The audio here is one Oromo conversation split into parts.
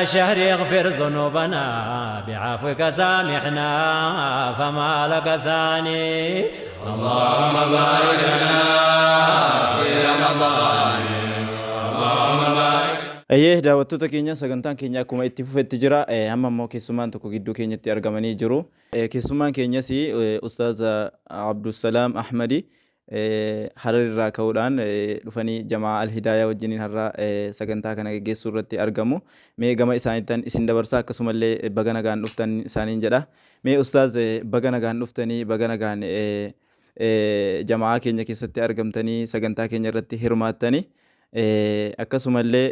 الشهر اغفر ذنوبنا بعفوك سامحنا فما لك ثاني. اللهم بارك لنا في رمضان. اللهم بارك. Ayyee daawwattoota keenya sagantaan keenya akkuma itti fufetti jira. Amma immoo keessummaan tokko gidduu keenyatti argamanii jiru. Keessummaan keenyas Ustaaz Abdusalaam Ahmadi Hararirraa ka'uudhaan dhufanii Jamaa Al-Hidaayaa wajjiniin har'a sagantaa kana gaggeessuu irratti argamu. Mee gama isaaniittan isin dabarsaa akkasumallee baga nagaan dhuftan isaaniin jedha. Mee Ustaaz baga nagaan dhuftanii baga nagaan jamaa keenya keessatti argamtanii sagantaa keenya irratti hirmaattanii akkasumallee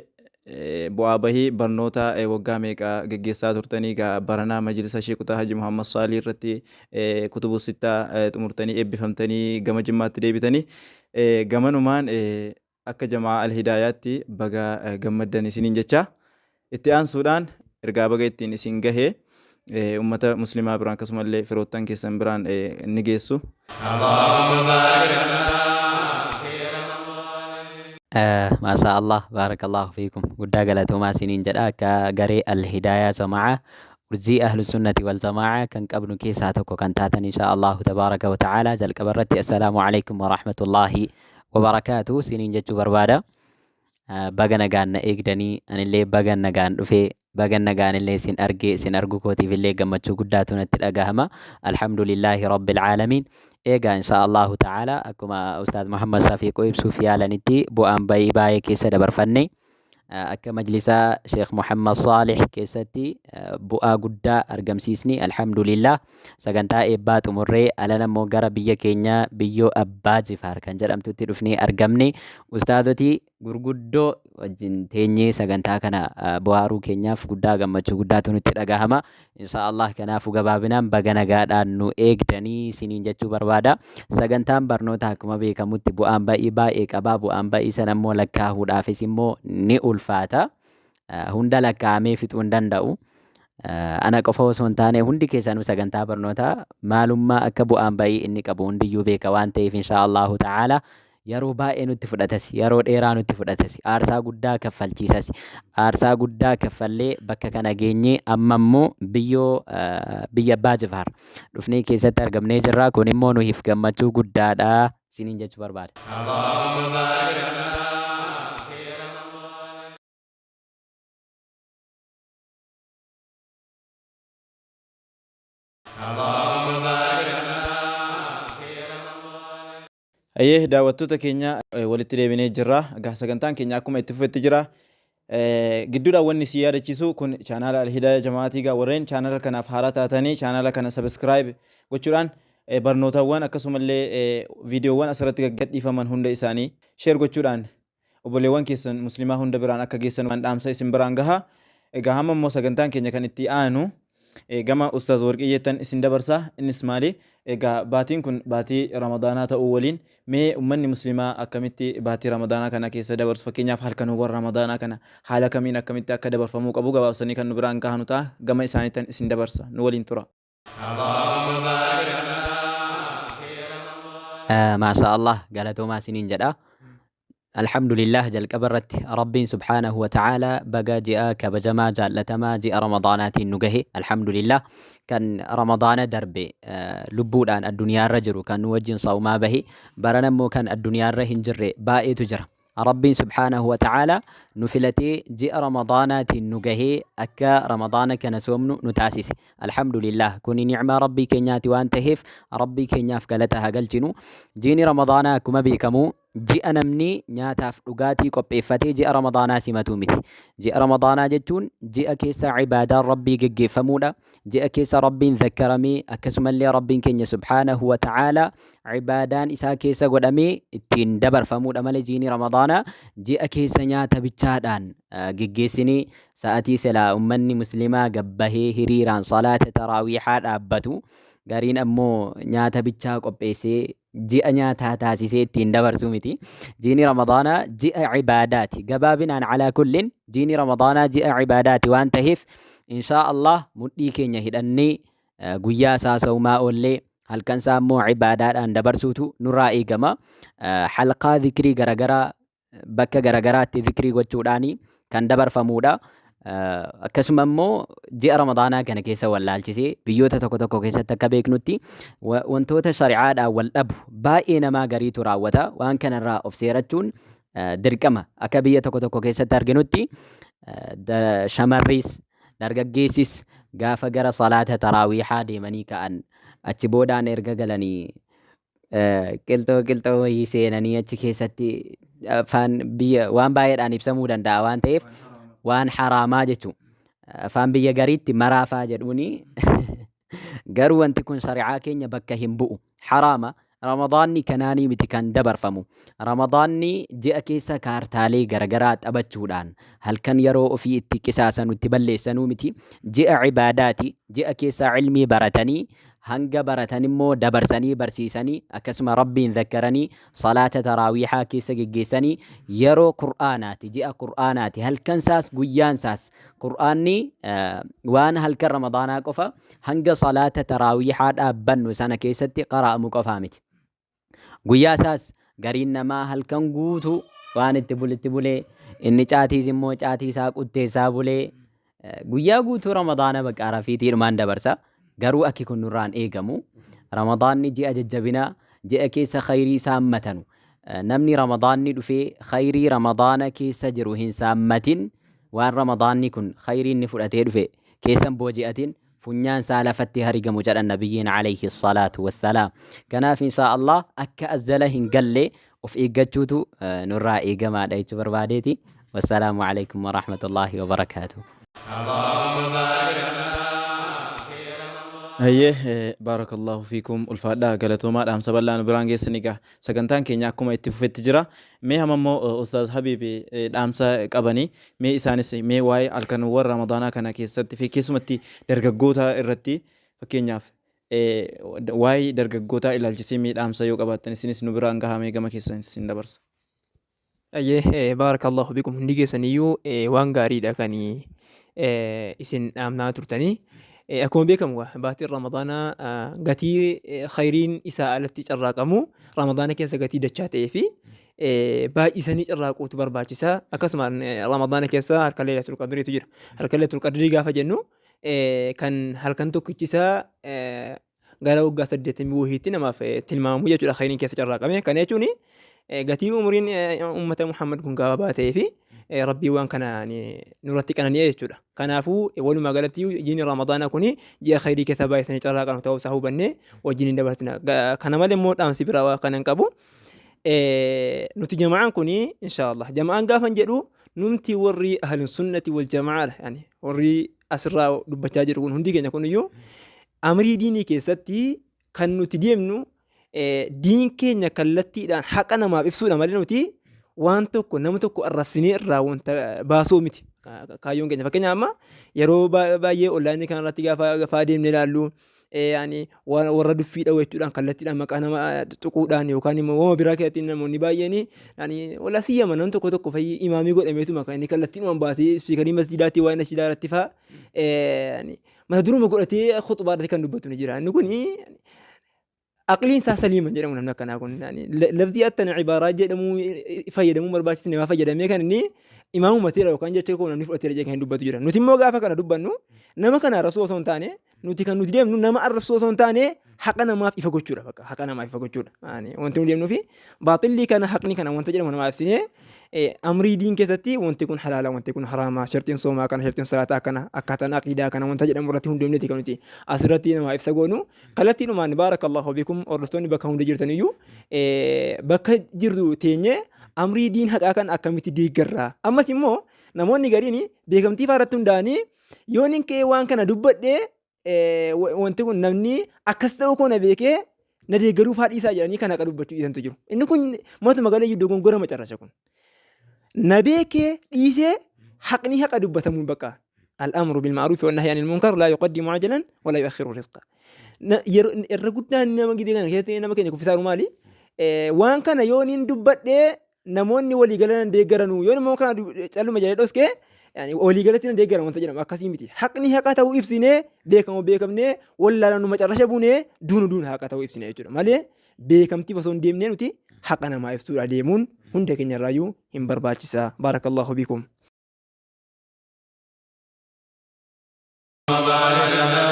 bu'aa bahii barnoota waggaa meeqaa gaggeessaa turtanii baranaa majlisa Sheekh Haji Muhammad Saalih irratti kutubu sittaa xumurtanii eebbifamtanii gama Jimmaatti deebitanii gamanumaan akka Jamaa Al-Hidaayaatti baga gammaddan isiniin jecha itti aansuudhaan ergaa baga ittiin isin gahee ummata muslimaa biraan akkasumallee firoottan keessan biraan ni geessu. ما شاء الله بارك الله فيكم قد قالتهما سنين جدا كغري الهداية جماعة ورزي أهل السنة والجماعة كان قبل كيساتك وكان تاتن إن شاء الله تبارك وتعالى جل كبرتي السلام عليكم ورحمة الله وبركاته سنين جتو بربادة بغنا غان إيقدني أن اللي بغنا غان رفي بغنا غان اللي سن أرقو كوتي في اللي قمتشو قداتنا تلقاهما الحمد لله رب العالمين. إيجا إن شاء الله تعالى أكما أستاذ محمد شفيق ويبسو في نتي بوان باي باي كيسة دبر فني أكا مجلسة شيخ محمد صالح كيستي بؤا قدا أرقم سيسني الحمد لله ساقنتا إبات أمري ألنا موغارا بيا كينيا بيو أبا جفار كان جرم تترفني أرقمني أستاذتي gurguddoo wajjin teenyee sagantaa kana bu'aaruu keenyaaf guddaa gammachuu guddaatu nutti dhagahama. Inshaallah kanaafuu gabaabinaan baga nagaadhaan nu eegdanii siniin jechuu barbaada. Sagantaan barnoota akkuma beekamutti bu'aan ba'ii baay'ee qaba. Bu'aan ba'ii sana immoo lakkaa'uudhaafis immoo ni ulfaata. Hunda lakkaa'amee fixuu hin danda'u. Ana qofa osoo hin taane hundi keessanuu sagantaa barnootaa maalummaa akka bu'aan ba'ii inni qabu hundiyyuu beeka waan ta'eef inshaallahu ta'ala yeroo baay'ee nutti fudhatas yeroo dheeraa nutti fudhatas aarsaa guddaa kaffalchiisas aarsaa guddaa kaffallee bakka kana geenyee amma immoo biyya Abbaa Jifaar dhufnee keessatti argamnee jirra. Kun immoo nuuf gammachuu guddaadha siniin jechuu barbaada. Ayyee daawwattoota keenya walitti deebinee jirra. Sagantaan keenya akkuma itti fufetti jira. Gidduudhaan wanni si yaadachiisu kun chaanaala Al-Hidaayaa Jamaatii warreen chaanaala kanaaf haaraa taatanii chaanaala kana subscribe gochuudhaan barnootawwan akkasumallee viidiyoowwan asirratti gadhiifaman hunda isaanii share gochuudhaan obboleewwan keessan muslimaa hunda biraan akka geessan waan dhaamsa isin biraan gaha. Egaa hamma immoo sagantaan keenya kan itti aanu gama Ustaaz Warqiyyeettan isin dabarsa. Innis maali? Egaa baatiin kun baatii Ramadaanaa ta'uu waliin mee ummanni muslimaa akkamitti baatii Ramadaanaa kana keessa dabarsu, fakkeenyaaf halkanuu Ramadaanaa kana haala kamiin akkamitti akka dabarfamuu qabu gabaabsanii kan nu biraan gahanu ta'a. Gama isaaniittan isin dabarsa. Nu waliin tura. ما شاء الله قالتوا ما سنين جدا. الحمد لله جل كبرت ربي سبحانه وتعالى بقى جاء كبجما جالتما جاء رمضانات النجهي الحمد لله كان رمضان دربي لبودان الدنيا الرجل كان نوجن صوما به برنمو كان الدنيا الرهنجر باء تجرى ربي سبحانه وتعالى نفلتي جاء رمضانات النجهي أكا رمضان كان سومن نتاسس الحمد لله كوني نعمة ربي كنياتي وانتهف ربي كنياف قالتها قلتنو جيني رمضان كما بيكمو جاء نمني نياتاف لغاتي قبيفتي جاء رمضان سمتو متي جاء رمضان جتون جاء كيس عبادة ربي قفمونا جاء كيس ربي ذكرمي أكسم اللي ربي كنيا سبحانه وتعالى عبادان إسا كيس قدمي التين دبر فمود أمال جيني رمضان جاء كيس نياتا بيتشادان قيسني سأتي سلا أمني مسلمة قبه هريران صلاة تراويحات أبتو قارين أمو نياتا بيتشا قبيسي جاء نياتا تاسيسي تين دبر سومتي جيني رمضان جاء عباداتي قبابنا على كل جيني رمضان جاء عباداتي وانتهف إن شاء الله مديكين يهدني قويا ساسو ما أولي هل كان سامو عبادات أن دبرسوتو نرائي قما حلقة ذكري غرغرة بكا غرغرات ذكري وچوداني كان دبر فمودا akkasuma immoo ji'a ramadaanaa kana keessa wallaalchisee biyyoota tokko tokko keessatti akka beeknutti wantoota shari'aadhaan wal dhabu baay'ee namaa gariitu raawwata. Waan kanarraa of seerachuun dirqama akka biyya tokko tokko keessatti arginutti shamarris dargaggeessis gaafa gara salaata taraawiixaa deemanii ka'an achi boodaan erga galanii qilxoo wayii seenanii achi keessatti afaan biyya waan baay'eedhaan ibsamuu danda'a waan ta'eef waan haraamaa jechuun afaan biyya gariitti maraafaa jedhuuni garuu wanti kun shari'aa keenya bakka hin bu'u haraama. Ramadaanni kanaanii miti kan dabarfamu. Ramadaanni ji'a keessa kaartaalee garagaraa taphachuudhaan halkan yeroo ofii itti qisaasanuu itti balleessanuu miti. Ji'a cibaadaati. Ji'a keessa ilmii baratanii hanga baratan immoo dabarsanii barsiisanii akkasuma rabbiin zakkaranii salaata taraawiixaa keessa geggeessanii yeroo qur'aanaati. Ji'a qur'aanaati. Halkan saas guyyaan saas qur'aanni waan halkan ramadaanaa qofa hanga salaata taraawiixaa dhaabbannu sana keessatti qara'amu qofaa miti. Guyyaa isaas gariin namaa halkan guutuu waan itti bulee inni caatiis immoo caatii isaa qutteessaa bulee guyyaa guutuu ramadaana bakka rafiitiidhumaan dabarsa. Garuu akki kun nurraan eegamu. Ramadaanni ji'a jajjabinaa ji'a keessa khayrii saammatanu. Namni ramadaanni dhufee khayrii ramadaana keessa jiru hin saammatin waan ramadaanni kun khayrii inni fudhatee dhufe keessan booji'atin funyaan isaa lafatti harigamu jedhan nabiyyiin alayhi salaatu wassalaam. Kanaaf inshaa Allah akka azzala hin galle of eeggachuutu nurraa eegamaadha jechuu barbaadeeti. Wassalaamu alaykum wa rahmatullahi wa barakaatuh. Hayyee baarakallahu fiikum ulfaadhaa galatoomaa dhaamsa bal'aa nu biraan geessanii egaa sagantaan keenya akkuma itti fufetti jira. Mee hamammoo Ustaaz Habiib dhaamsa qabanii mee isaanis mee waa'ee halkanowwan ramadaanaa kana keessatti fi keessumatti dargaggoota irratti fakkeenyaaf waa'ee dargaggootaa ilaalchisee mee dhaamsa yoo qabaattan isinis nu biraan gahamee gama keessan isin dabarsa. Hayyee baarakallahu fiikum hundi keessaniyyuu waan gaariidha kan isin dhaamnaa turtanii. Akkuma beekamu baatiin ramadaanaa gatii khayriin isaa alatti carraaqamu ramadaana keessa gatii dachaa ta'ee fi baay'isanii carraaquutu barbaachisa. Akkasuma ramadaana keessa halkan leelatul qadriitu jira. Halkan leelatul qadrii gaafa jennu kan halkan tokkichisaa gara waggaa 80 wahiitti namaaf tilmaamamu jechuudha khayriin keessa carraaqame. Kana jechuun gatii umuriin ummata Muhammad kun gabaabaa ta'ee fi rabbii waan kana nurratti qanani'e jechuudha. Kanaafuu walumaa galatti jiini ramadaanaa kun ji'a khayrii keessa baay'isanii carraaqan ta'uu isaa hubannee wajjin hin dabarsina. Kana malee immoo dhaamsi biraa waa kanan qabu. Nuti jama'aan kun inshaallah jama'aan gaafan jedhu numti warri ahlin sunnati wal jama'aadha. Yani warri asirraa dubbachaa jiru kun hundi keenya kuniyyuu amrii diinii keessatti kan nuti deemnu diin keenya kallattiidhaan haqa namaaf ibsuudha malee nuti waan tokko nama tokko arrabsinee irraa wanta baasoo miti. Kaayyoon keenya fakkeenya amma yeroo baay'ee onlaayinii kanarratti gaafa deemnee ilaallu warra duffii dha'u jechuudhaan kallattiidhaan maqaa nama tuquudhaan yookaan immoo wama biraa keessatti namoonni baay'een wala siyyama nam tokko fayyii imaamii godhameetuma kan inni kallattiidhumaan baasee spiikarii masjidaatti waa'ee nashidaa irratti fa'a mata duruma godhatee khutbaa irratti kan dubbatu ni jira. Inni kun aqliin isaa saliima jedhamu namni akkanaa kun lafzii attan ibaaraa jedhamu fayyadamuu barbaachisne waa fayyadamee kan inni imaamu mateera yookaan jecha koo namni fudhatee kan hin dubbatu jira. Nuti immoo gaafa kana dubbannu nama kana arrabsuu osoo hin taane nuti kan nuti deemnu nama arrabsuu osoo hin taane haqa namaaf ifa gochuudha. Bakka haqa namaaf ifa gochuudha. Wanti nu deemnuu fi baaxilli kana haqni kana wanta jedhamu namaaf ibsinee amrii diin keessatti wanti kun halaala wanti kun haraama shartiin soomaa kana shartiin salaataa kana akkaataan aqiidaa kana wanta jedhamu irratti hundeemneeti kan nuti asirratti namaaf ibsa goonu kallattiidhumaan baarakallahu bikum hordoftoonni bakka hunda jirtaniyyuu bakka jirtu teenyee amrii diin haqaa kan akkamitti deeggarraa. Ammas immoo namoonni gariin beekamtii faarratti hundaa'anii yoo nin kee waan kana dubbadhee wanti kun namni akkas ta'uu koo na beekee na deeggaruu faadhiisaa jedhanii kan haqa dubbachuu dhiisantu jiru. Inni kun matuma galee jidduu gongora macarrasha kun. Na beekee dhiisee haqni haqa dubbatamuun bakka الأمر بالمعروف والنهي عن المنكر لا يقدم عجلا ولا يؤخر رزقا. irra guddaan nama gidee kana keessatti nama keenya kuffisaa maali? Waan kana yoo nin dubbadhee namoonni walii galan deeggaranu yoo immoo kana calluma jedhee dhoskee walii galatti na deeggaran wanta jedhamu akkasii miti. Haqni haqa ta'uu ibsinee beekamnee wallaalaan nu macarrasha buunee duunu haqa ta'uu ibsinee jechuudha. Malee beekamtii osoo hin deemnee nuti haqa namaa ibsuudha deemuun hunda keenya irraayyuu hin barbaachisa. Baarakallahu bikum. بارك لنا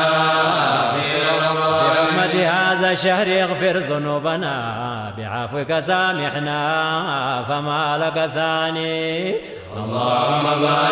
في رمضان برحمة هذا الشهر اغفر ذنوبنا بعفوك سامحنا فما لك ثاني اللهم بارك